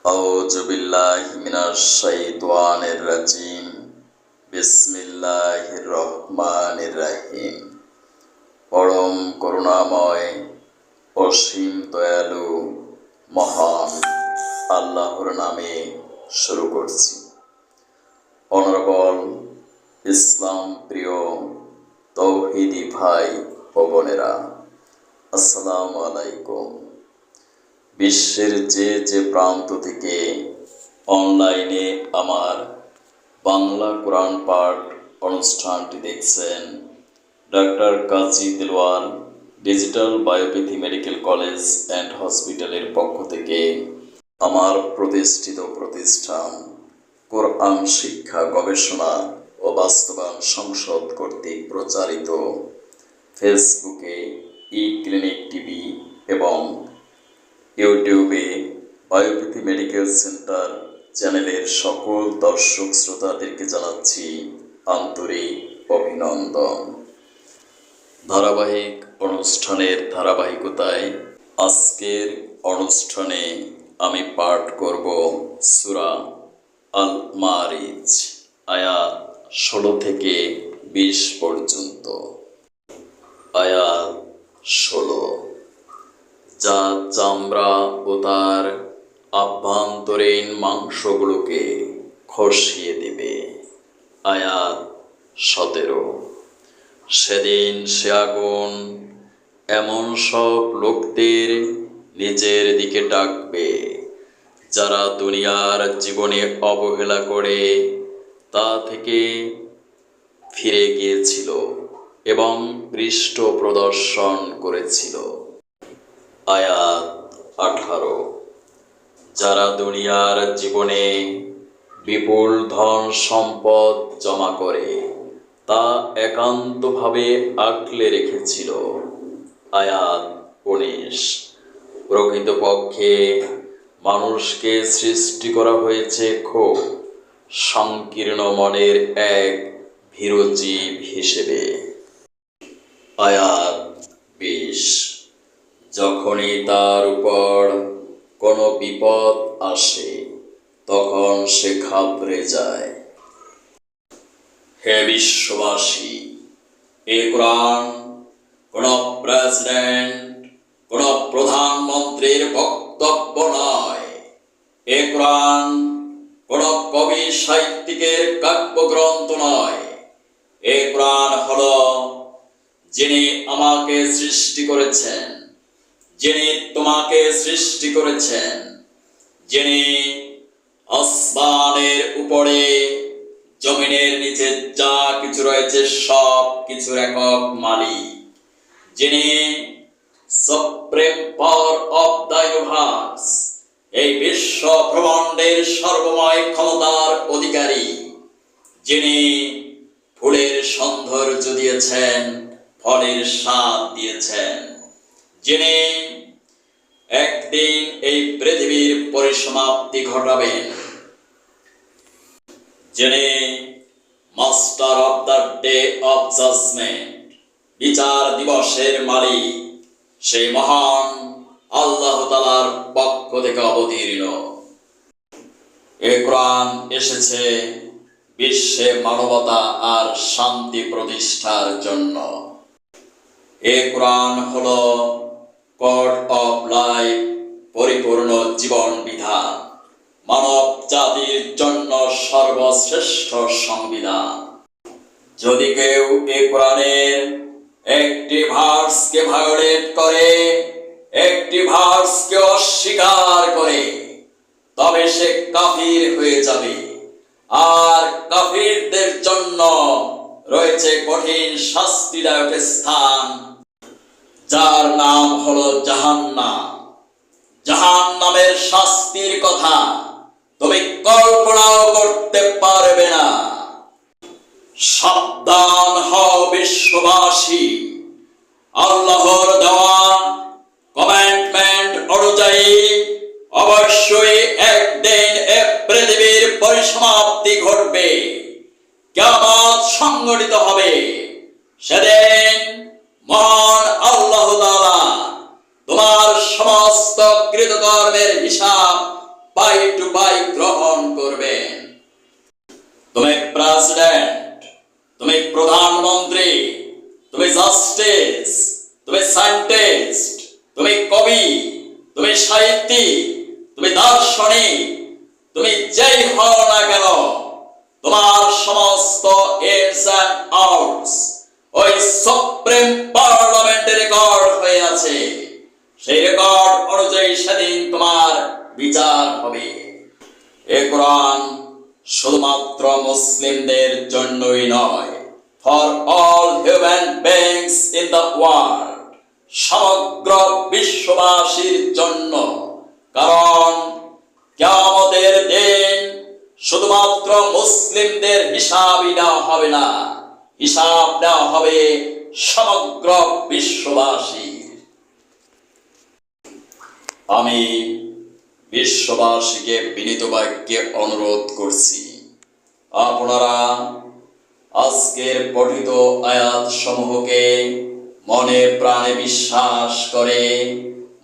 আউযু বিল্লাহি মিনাশ শাইতানির রাজিম। বিসমিল্লাহির রহমানির রহিম। পরম করুণাময়, অসীম দয়ালু, মহান আল্লাহর নামে শুরু করছি। অনারেবল ইসলাম প্রিয় তৌহিদি ভাই ও বোনেরা, আসসালামু আলাইকুম। বিশ্বের যে প্রান্ত থেকে অনলাইনে আমার বাংলা কোরআন পাঠ অনুষ্ঠানটি দেখছেন, doctor Kazi Delwar digital biopathy medical college and হসপিটালের পক্ষ থেকে আমার প্রতিষ্ঠিত প্রতিষ্ঠান কোরআন শিক্ষা গবেষণা ও বাস্তবায়ন সংসদ কর্তৃক প্রচারিত ফেসবুকে ই-ক্লিনিক টিভি এবং ইউটিউবে বায়োপ্যাথি মেডিকেল সেন্টার চ্যানেলের সকল দর্শক শ্রোতাদেরকে জানাচ্ছি আন্তরিক অভিনন্দন। ধারাবাহিক অনুষ্ঠানের ধারাবাহিকতায় আজকের অনুষ্ঠানে আমি পাঠ করব সূরা আল মারিজ, আয়াত 16 থেকে 20 পর্যন্ত। আয়াত 16, যা চামড়া ও তার আভ্যন্তরীণ মাংসগুলোকে খসিয়ে দিবে। আয়াত 17, সেদিন সে আগুন এমন সব লোকদের নিজের দিকে ডাকবে যারা দুনিয়ার জীবনে অবহেলা করে তা থেকে ফিরে গিয়েছিল এবং পৃষ্ঠ প্রদর্শন করেছিল। আয়াত 18, যারা দুনিয়ার জীবনে বিপুল ধন সম্পদ জমা করে তা একান্তভাবে আঁকলে রেখেছিল। আয়াত 19, প্রকৃতপক্ষে মানুষকে সৃষ্টি করা হয়েছে খুব সংকীর্ণ মনের এক ভীরু জীব হিসেবে। আয়াত 20, যখনই তার উপর কোনো বিপদ আসে তখন সে ঘাবড়ে যায়। হে বিশ্ববাসী, এ কোরআন কোন প্রেসিডেন্ট, কোন প্রধানমন্ত্রীর বক্তব্য নয়। এ কোরআন কোন কবি সাহিত্যিকের কাব্যগ্রন্থ নয়। এ কোরআন হলো যিনি আমাকে সৃষ্টি করেছেন, যিনি তোমাকে সৃষ্টি করেছেন, যিনি আসমানের উপরে জমিনের নিচে যা কিছু রয়েছে সব কিছুর একক মালিক, যিনি supreme power of the universe, এই বিশ্ব ব্রহ্মাণ্ডের সর্বময় ক্ষমতার অধিকারী, যিনি ফুলের সৌন্দর্য দিয়েছেন, ফলের স্বাদ দিয়েছেন, যিনি একদিন এই পৃথিবীর পরিসমাপ্তি ঘটাবেন, যিনি master of the day of judgement, বিচার দিবসের মালিক, সেই মহান আল্লাহ তাআলার পক্ষ থেকে অবতীর্ণ। এ কোরআন এসেছে বিশ্বে মানবতা আর শান্তি প্রতিষ্ঠার জন্য। এ কোরআন হলো কোড অফ লাইফ, পরিপূর্ণ জীবন বিধান, মানব জাতির জন্য সর্বশ্রেষ্ঠ সংবিধান। যদি কেউ এ কোরআনের একটি ভার্সকে ভায়োলেট করে, একটি ভার্সকে অস্বীকার করে, তবে সে কাফির হয়ে যাবে। আর কাফিরদের জন্য রয়েছে কঠিন শাস্তিদায়ক স্থান, যার নাম হলো জাহান্নাম। জাহান্নামের শাস্তির কথা তুমি কল্পনাও করতে পারবে না। সাবধান হও বিশ্ববাসী, আল্লাহর দেওয়া কমান্ডমেন্ট অনুযায়ী অবশ্যই একদিন এ পৃথিবীর পরিসমাপ্তি ঘটবে, কিয়ামত সংঘটিত হবে। সেদিন মহান আল্লাহ তাআলা তোমার সমস্ত কৃতকর্মের হিসাব বাই টু বাই গ্রহণ করবেন। তুমি প্রেসিডেন্ট, তুমি প্রধানমন্ত্রী, তুমি জাস্টিস, তুমি সায়েন্টিস্ট, তুমি কবি, তুমি সাহিত্যিক, তুমি দার্শনিক, তুমি যেই হও না কেন, তোমার সমস্ত ইনস এন্ড আউটস ওই সুপ্রিম পার্লামেন্টে রেকর্ড হয়ে আছে। সেই রেকর্ড অনুযায়ী সেদিন তোমার বিচার হবে। এ কোরআন শুধুমাত্র মুসলিমদের জন্যই নয়, for all human beings in the world, সমগ্র বিশ্ববাসীর জন্য। কারণ কিয়ামতের দিন শুধুমাত্র মুসলিমদের হিসাবই দেওয়া হবে না, হিসাব দেওয়া হবে সমগ্র বিশ্ববাসীর। আমি বিশ্ববাসীকে বিনীত বাক্যে অনুরোধ করছি, আপনারা আজকের পঠিত আয়াত সমূহকে মনে প্রাণে বিশ্বাস করে,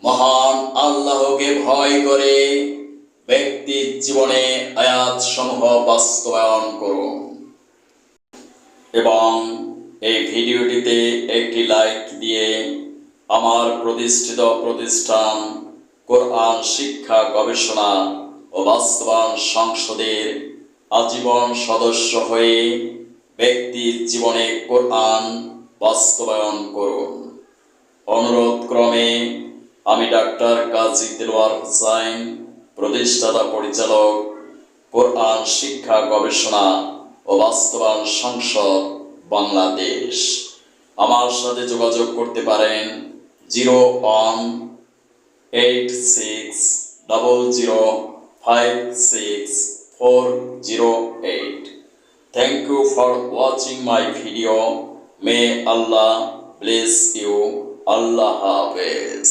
মহান আল্লাহকে ভয় করে ব্যক্তির জীবনে আয়াত সমূহ বাস্তবায়ন করুন এবং এই ভিডিওটিতে একটি লাইক দিয়ে আমার প্রতিষ্ঠিত প্রতিষ্ঠান কোরআন শিক্ষা গবেষণা ও বাস্তবায়ন সংসদের আজীবন সদস্য হয়ে ব্যক্তির জীবনে কোরআন বাস্তবায়ন করুন। অনুরোধ ক্রমে আমি ডাক্তার কাজী দেলোয়ার হোসাইন, প্রতিষ্ঠাতা পরিচালক কোরআন শিক্ষা গবেষণা ও বাস্তবায়ন সংসদ বাংলাদেশ। আমার সাথে যোগাযোগ করতে পারেন 018600564008। Thank you for watching my video. May Allah bless you. Allah Hafiz.